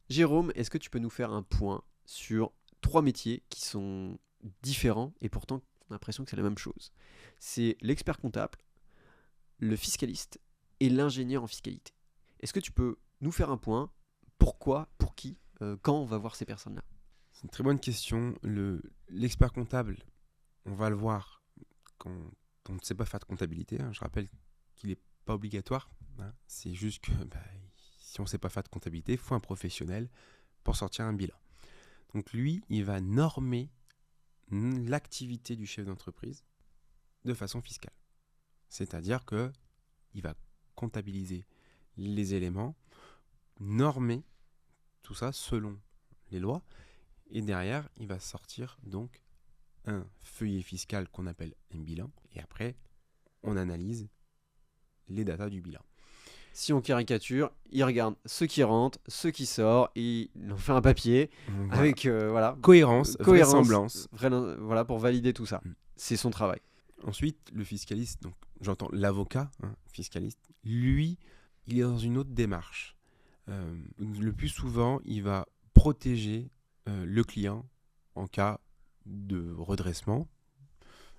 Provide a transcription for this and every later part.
Jérôme, est-ce que tu peux nous faire un point sur 3 métiers qui sont différents et pourtant on a l'impression que c'est la même chose? C'est l'expert comptable, le fiscaliste et l'ingénieur en fiscalité. Est-ce que tu peux nous faire un point? Pourquoi? Pour qui? Quand on va voir ces personnes-là? C'est une très bonne question. L'expert comptable, on va le voir quand on ne sait pas faire de comptabilité. Je rappelle qu'il n'est pas obligatoire. C'est juste que si on ne sait pas faire de comptabilité, il faut un professionnel pour sortir un bilan. Donc lui, il va normer l'activité du chef d'entreprise de façon fiscale. C'est-à-dire qu'il va comptabiliser les éléments, normer tout ça selon les lois, et derrière, il va sortir donc un feuillet fiscal qu'on appelle un bilan, et après, on analyse les datas du bilan. Si on caricature, il regarde ce qui rentre, ce qui sort, et il en fait un papier Voilà. avec Cohérence, vraisemblance. Voilà, pour valider tout ça. Mm. C'est son travail. Ensuite, le fiscaliste, donc j'entends l'avocat, fiscaliste, lui, il est dans une autre démarche. Le plus souvent, il va protéger le client en cas de redressement,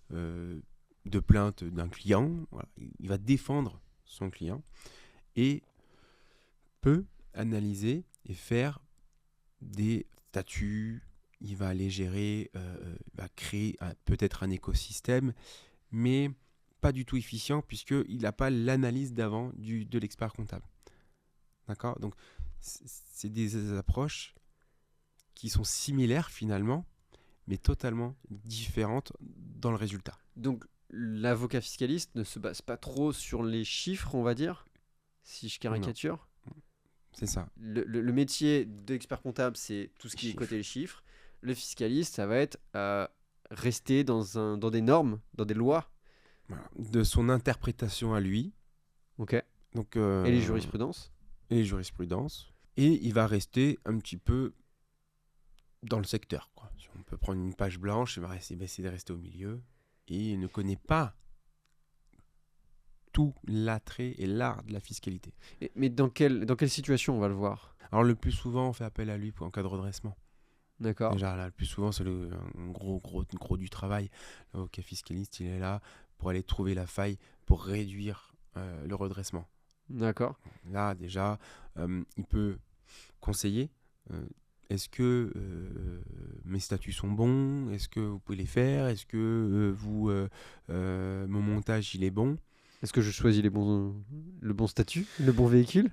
de plainte d'un client. Voilà. Il va défendre son client et peut analyser et faire des statuts. Il va aller gérer, va créer peut-être un écosystème, mais pas du tout efficient puisqu'il n'a pas l'analyse d'avant de l'expert comptable. D'accord ? Donc, c'est des approches qui sont similaires finalement, mais totalement différentes dans le résultat. Donc, l'avocat fiscaliste ne se base pas trop sur les chiffres, on va dire, si je caricature. Non, c'est ça. Le métier d'expert comptable, c'est tout ce qui est côté les chiffres. Le fiscaliste, ça va être rester dans des normes, dans des lois. Voilà. De son interprétation à lui. Ok. Donc, et les jurisprudences. Et les jurisprudences. Et il va rester un petit peu dans le secteur, quoi. Si on peut prendre une page blanche, il va essayer de rester au milieu. Et il ne connaît pas tout l'attrait et l'art de la fiscalité. Mais dans quelle situation on va le voir? Alors le plus souvent, on fait appel à lui en cas de redressement. D'accord. Déjà, là, le plus souvent, c'est un gros du travail. L'avocat fiscaliste, il est là pour aller trouver la faille, pour réduire le redressement. D'accord. Là, déjà, il peut conseiller. Est-ce que mes statuts sont bons? Est-ce que vous pouvez les faire? Est-ce que mon montage, il est bon? Est-ce que je choisis le bon statut, le bon véhicule?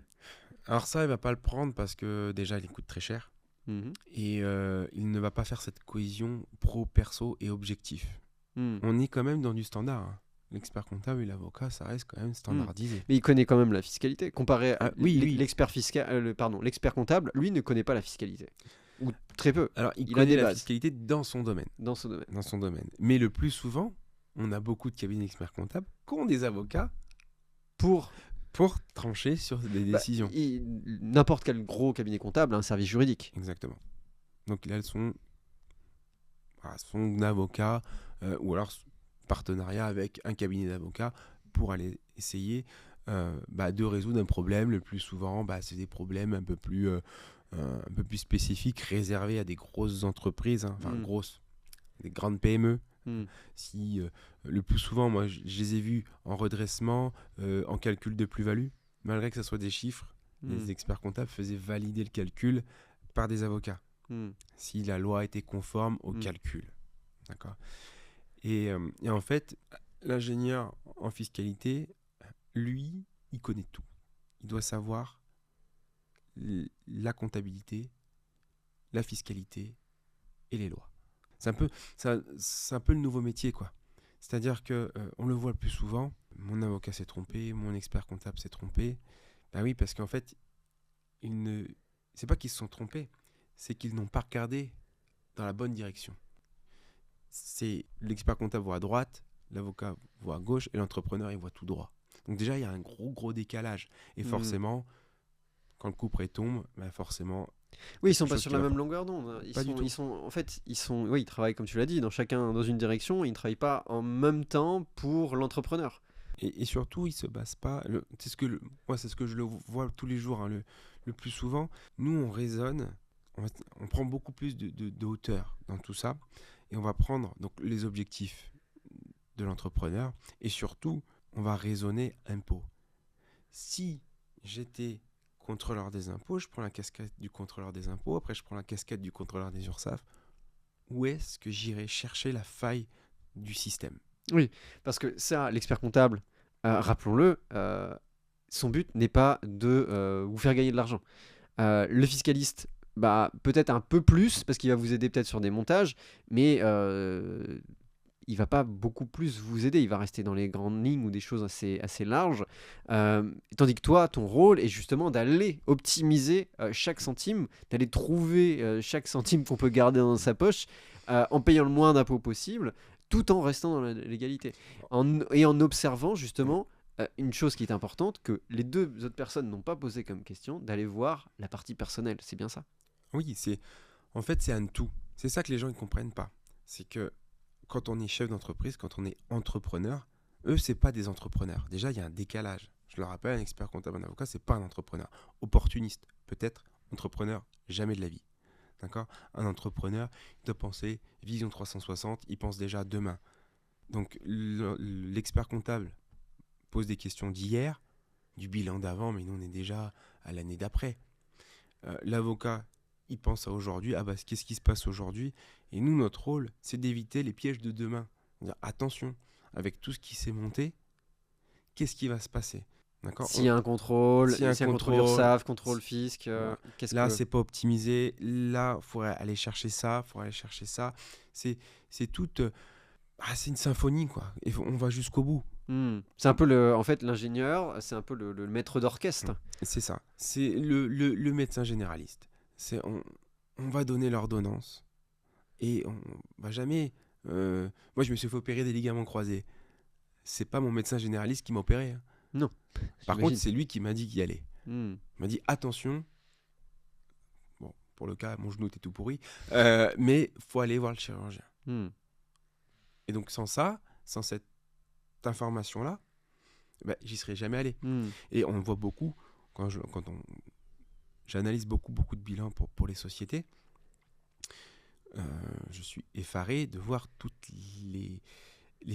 Alors ça, il va pas le prendre parce que déjà, il coûte très cher. Et il ne va pas faire cette cohésion pro-perso et objectif. On est quand même dans du standard. L'expert comptable et l'avocat, ça reste quand même standardisé. Mais il connaît quand même la fiscalité. Comparé à oui. l'expert comptable, lui ne connaît pas la fiscalité. Ou très peu. Alors, il connaît la fiscalité dans son domaine. Dans son domaine. Mais le plus souvent, on a beaucoup de cabinets d'experts comptables qui ont des avocats pour trancher sur des décisions. N'importe quel gros cabinet comptable a un service juridique. Exactement. Donc là, son avocat ou alors partenariat avec un cabinet d'avocats pour aller essayer de résoudre un problème. Le plus souvent, c'est des problèmes un peu plus spécifiques, réservés à des grosses entreprises, des grandes PME. Si le plus souvent, moi, je les ai vus en redressement, en calcul de plus-value, malgré que ce soit des chiffres, les experts comptables faisaient valider le calcul par des avocats, si la loi était conforme au calcul. D'accord. Et en fait, l'ingénieur en fiscalité, lui, il connaît tout. Il doit savoir la comptabilité, la fiscalité et les lois. C'est un peu le nouveau métier, quoi. C'est-à-dire qu'on le voit le plus souvent. Mon avocat s'est trompé, mon expert comptable s'est trompé. Ben oui, parce qu'en fait, c'est pas qu'ils se sont trompés, c'est qu'ils n'ont pas regardé dans la bonne direction. C'est l'expert comptable voit à droite, l'avocat voit à gauche et l'entrepreneur il voit tout droit. Donc déjà il y a un gros décalage et forcément quand le coup près tombe, forcément oui, ils sont pas sur la même longueur d'onde. Ils travaillent comme tu l'as dit, chacun dans une direction, ils ne travaillent pas en même temps pour l'entrepreneur. Et surtout, ils se basent pas. C'est ce que je le vois tous les jours. Le le plus souvent, nous, on raisonne, on prend beaucoup plus de hauteur dans tout ça, et on va prendre donc, les objectifs de l'entrepreneur, et surtout, on va raisonner impôts. Si j'étais contrôleur des impôts, je prends la casquette du contrôleur des impôts, après je prends la casquette du contrôleur des URSSAF, où est-ce que j'irai chercher la faille du système? Oui, parce que ça, l'expert comptable, rappelons-le, son but n'est pas de vous faire gagner de l'argent. Le fiscaliste, bah, peut-être un peu plus, parce qu'il va vous aider peut-être sur des montages, mais il va pas beaucoup plus vous aider. Il va rester dans les grandes lignes ou des choses assez larges. Tandis que toi, ton rôle est justement d'aller optimiser chaque centime, d'aller trouver chaque centime qu'on peut garder dans sa poche en payant le moins d'impôts possible, tout en restant dans la légalité. Et en observant justement une chose qui est importante, que les deux autres personnes n'ont pas posé comme question, d'aller voir la partie personnelle. C'est bien ça? Oui, en fait, c'est un tout. C'est ça que les gens ne comprennent pas. C'est que quand on est chef d'entreprise, quand on est entrepreneur, eux, c'est pas des entrepreneurs. Déjà, il y a un décalage. Je le rappelle, un expert comptable, un avocat, c'est pas un entrepreneur. Opportuniste, peut-être. Entrepreneur, jamais de la vie. D'accord? Un entrepreneur, il doit penser vision 360, il pense déjà à demain. Donc, l'expert comptable pose des questions d'hier, du bilan d'avant, mais nous, on est déjà à l'année d'après. L'avocat, il pense à aujourd'hui, ah bah qu'est-ce qui se passe aujourd'hui? Et nous, notre rôle, c'est d'éviter les pièges de demain. Dire, attention, avec tout ce qui s'est monté, qu'est-ce qui va se passer? D'accord? S'il y a un contrôle, S'il y a un s'il y a un contrôle contrôle, URSSAF, contrôle fisc, voilà. qu'est-ce Là, que... c'est pas optimisé. Là, il faudrait aller chercher ça, il faudrait aller chercher ça. C'est toute... c'est une symphonie, quoi. Et on va jusqu'au bout. C'est un peu en fait, l'ingénieur, c'est un peu le maître d'orchestre. C'est ça. C'est le médecin généraliste. On va donner l'ordonnance. Et on va jamais... moi, je me suis fait opérer des ligaments croisés. C'est pas mon médecin généraliste qui m'a opéré. Hein. Non. Par contre, c'est lui qui m'a dit d'y aller. Il m'a dit attention. Bon, pour le cas, mon genou était tout pourri. Mais faut aller voir le chirurgien. Et donc, sans ça, sans cette information-là, j'y serais jamais allé. Et on voit beaucoup, j'analyse beaucoup de bilans pour les sociétés, je suis effaré de voir toutes les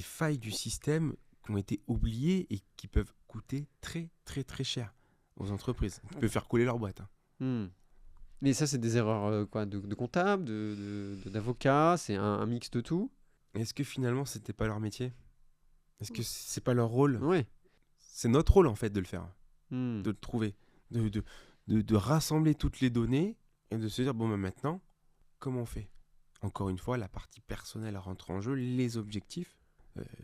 failles du système qui ont été oubliées et qui peuvent coûter très très très cher aux entreprises, qui peuvent faire couler leur boîte. Mais ça, c'est des erreurs de comptable, d'avocat, c'est un mix de tout. Est-ce que finalement, c'était pas leur métier? Est-ce que c'est pas leur rôle? Oui. C'est notre rôle en fait de le faire, de le trouver, de rassembler toutes les données et de se dire bon maintenant, comment on fait? Encore une fois, la partie personnelle rentre en jeu, les objectifs.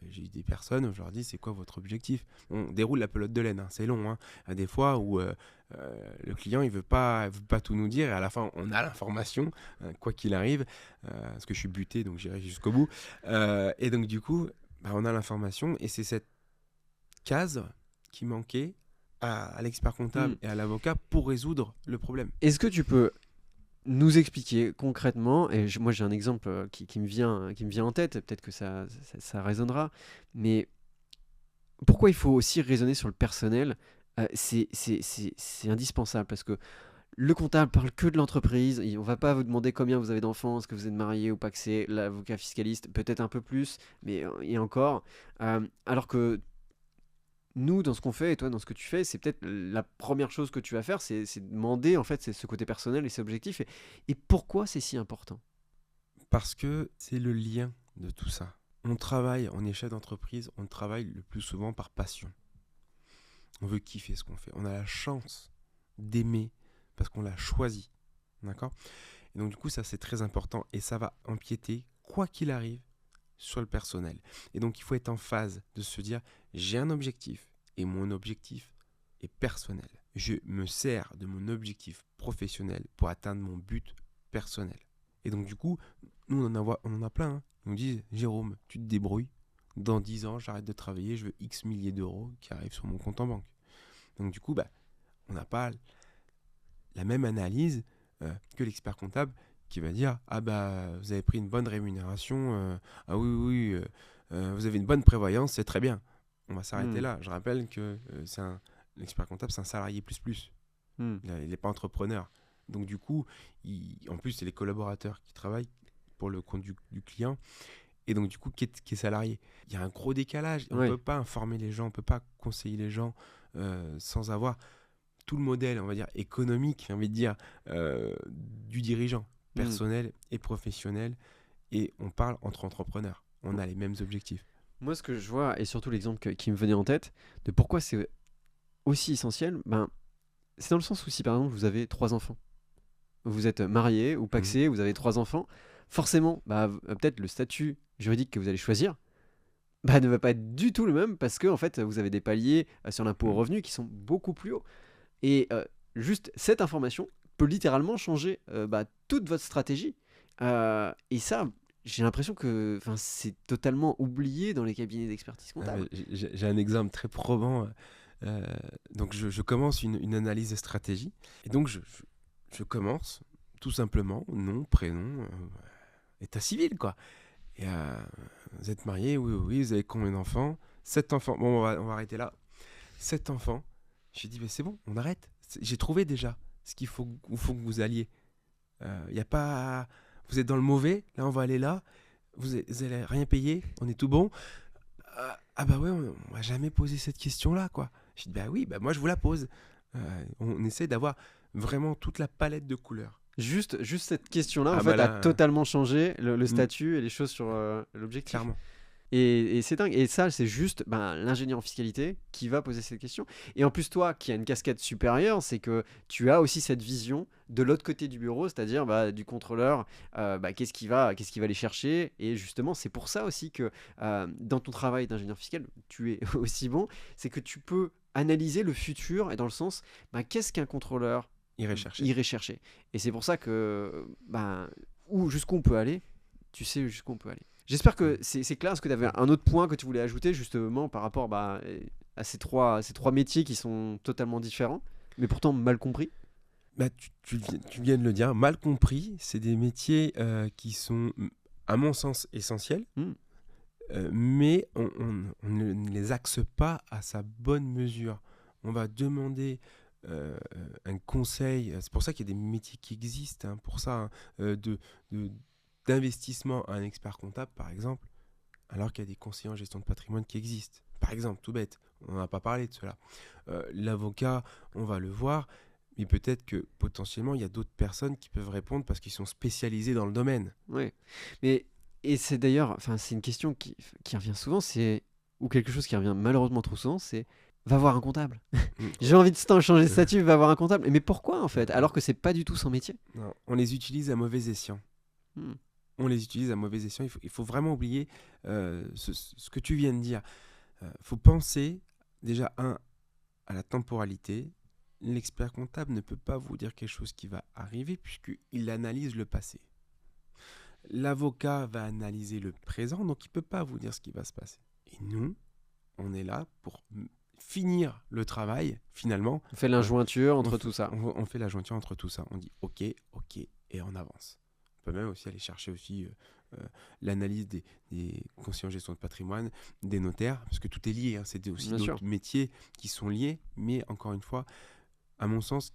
J'ai eu des personnes où je leur dis c'est quoi votre objectif? On déroule la pelote de laine, hein, c'est long. Hein. Il y a des fois où le client il veut pas tout nous dire et à la fin on a l'information, quoi qu'il arrive, parce que je suis buté donc j'irai jusqu'au bout. Et donc du coup, on a l'information et c'est cette case qui manquait à l'expert comptable et à l'avocat pour résoudre le problème. Est-ce que tu peux nous expliquer concrètement, et moi j'ai un exemple qui me vient en tête, peut-être que ça résonnera, mais pourquoi il faut aussi raisonner sur le personnel? C'est indispensable parce que le comptable parle que de l'entreprise, on va pas vous demander combien vous avez d'enfants, est-ce que vous êtes marié ou pas, que c'est l'avocat fiscaliste, peut-être un peu plus, mais et encore, alors que nous, dans ce qu'on fait, et toi, dans ce que tu fais, c'est peut-être la première chose que tu vas faire, c'est demander, en fait, c'est ce côté personnel et c'est objectif. Et pourquoi c'est si important? Parce que c'est le lien de tout ça. On est chef d'entreprise, on travaille le plus souvent par passion. On veut kiffer ce qu'on fait. On a la chance d'aimer parce qu'on l'a choisi. D'accord? Et donc, du coup, ça, c'est très important et ça va empiéter, quoi qu'il arrive, sur le personnel. Et donc, il faut être en phase de se dire, j'ai un objectif et mon objectif est personnel. Je me sers de mon objectif professionnel pour atteindre mon but personnel. Et donc, du coup, nous, on en a plein. Hein. Ils nous disent, Jérôme, tu te débrouilles. Dans 10 ans, j'arrête de travailler, je veux X milliers d'euros qui arrivent sur mon compte en banque. Donc, du coup, on n'a pas la même analyse que l'expert comptable qui va dire vous avez pris une bonne rémunération, oui, vous avez une bonne prévoyance, c'est très bien. On va s'arrêter là. Je rappelle que l'expert comptable, c'est un salarié plus. Hmm. Il n'est pas entrepreneur. Donc du coup, en plus, c'est les collaborateurs qui travaillent pour le compte du client. Et donc du coup, qui est salarié. Il y a un gros décalage. On ne Ouais. peut pas informer les gens, on ne peut pas conseiller les gens sans avoir tout le modèle, on va dire, économique, j'ai envie de dire, du dirigeant, Hmm. personnel et professionnel. Et on parle entre entrepreneurs. On a les mêmes objectifs. Moi, ce que je vois, et surtout l'exemple qui me venait en tête, de pourquoi c'est aussi essentiel, ben, c'est dans le sens où si par exemple vous avez 3 enfants, vous êtes marié ou pacsé, vous avez 3 enfants, forcément, bah, peut-être le statut juridique que vous allez choisir bah, ne va pas être du tout le même parce que en fait, vous avez des paliers sur l'impôt au Mhm. revenu qui sont beaucoup plus hauts. Et juste cette information peut littéralement changer bah, toute votre stratégie. Et ça, j'ai l'impression que c'est totalement oublié dans les cabinets d'expertise Ah, comptable. mais j'ai un exemple très probant. Donc je commence une analyse de stratégie. Et donc je commence tout simplement, nom, prénom, état civil, quoi. Et vous êtes marié, oui, oui, oui, vous avez combien d'enfants? 7 enfants. Bon, on va arrêter là. 7 enfants. J'ai dit, mais c'est bon, on arrête. J'ai trouvé déjà ce qu'il faut, où faut que vous alliez. Y a pas... Vous êtes dans le mauvais, là on va aller là. Vous allez rien payer, on est tout bon. Ah bah ouais, on m'a jamais posé cette question-là, quoi. J'ai dit, bah oui, bah moi je vous la pose. On essaie d'avoir vraiment toute la palette de couleurs. Juste cette question-là, en Ah fait, bah a là, totalement changé le statut et les choses sur l'objectif. clairement. Et c'est dingue. Et ça, c'est juste l'ingénieur en fiscalité qui va poser cette question. Et en plus, toi, qui as une casquette supérieure, c'est que tu as aussi cette vision de l'autre côté du bureau, c'est-à-dire du contrôleur, qu'est-ce qu'il va aller chercher. Et justement, c'est pour ça aussi que dans ton travail d'ingénieur fiscal, tu es aussi bon, c'est que tu peux analyser le futur et dans le sens, qu'est-ce qu'un contrôleur Irait chercher. irait chercher. Et c'est pour ça que jusqu'où on peut aller, tu sais jusqu'où on peut aller. J'espère que c'est clair. Est-ce que tu avais un autre point que tu voulais ajouter justement par rapport à ces trois métiers qui sont totalement différents, mais pourtant mal compris? Bah, tu viens de le dire, mal compris, c'est des métiers qui sont, à mon sens, essentiels, Hmm. mais on ne les axe pas à sa bonne mesure. On va demander un conseil, c'est pour ça qu'il y a des métiers qui existent, hein, pour ça, hein, d'investissement à un expert comptable, par exemple, alors qu'il y a des conseillers en gestion de patrimoine qui existent. Par exemple, tout bête, on n'a pas parlé de cela. L'avocat, on va le voir, mais peut-être que potentiellement, il y a d'autres personnes qui peuvent répondre parce qu'ils sont spécialisés dans le domaine. Ouais. Et c'est d'ailleurs, c'est une question qui revient souvent, ou quelque chose qui revient malheureusement trop souvent, c'est va voir un comptable. Mm. J'ai envie de changer de statut, va voir un comptable. Mais pourquoi en fait? Alors que c'est pas du tout son métier. Non, on les utilise à mauvais escient. Hmm. On les utilise à mauvais escient. Il faut vraiment oublier ce que tu viens de dire. Il faut penser déjà, à la temporalité. L'expert comptable ne peut pas vous dire quelque chose qui va arriver puisqu'il analyse le passé. L'avocat va analyser le présent, donc il ne peut pas vous dire ce qui va se passer. Et nous, on est là pour finir le travail, finalement. On fait l'injointure entre tout ça. On fait la jointure entre tout ça. On dit ok, et on avance. On peut même aussi aller chercher aussi l'analyse des conseillers en gestion de patrimoine, des notaires, parce que tout est lié. Hein. C'est aussi Bien sûr. d'autres métiers qui sont liés, mais encore une fois, à mon sens,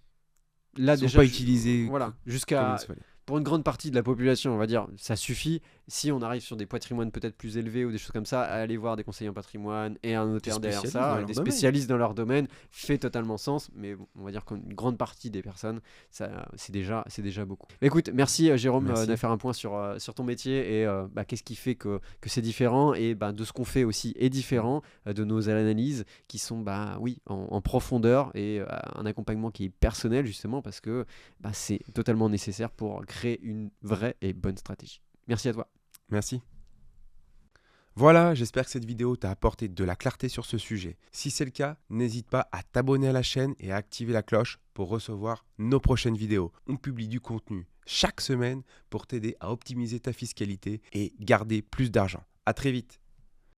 Là ils ne sont déjà, pas utilisés voilà, comme jusqu'à il se fallait. pour une grande partie de la population, on va dire, ça suffit. Si on arrive sur des patrimoines peut-être plus élevés ou des choses comme ça, à aller voir des conseillers en patrimoine et un notaire derrière spécialistes dans ça, leur des domaine. spécialistes dans leur domaine, fait totalement sens. Mais bon, on va dire qu'une grande partie des personnes, c'est déjà beaucoup. Mais écoute, merci Jérôme Merci. de faire un point sur ton métier et qu'est-ce qui fait que c'est différent et de ce qu'on fait aussi est différent de nos analyses qui sont en profondeur et un accompagnement qui est personnel justement parce que c'est totalement nécessaire pour créer une vraie et bonne stratégie. Merci à toi. Merci. Voilà, j'espère que cette vidéo t'a apporté de la clarté sur ce sujet. Si c'est le cas, n'hésite pas à t'abonner à la chaîne et à activer la cloche pour recevoir nos prochaines vidéos. On publie du contenu chaque semaine pour t'aider à optimiser ta fiscalité et garder plus d'argent. À très vite.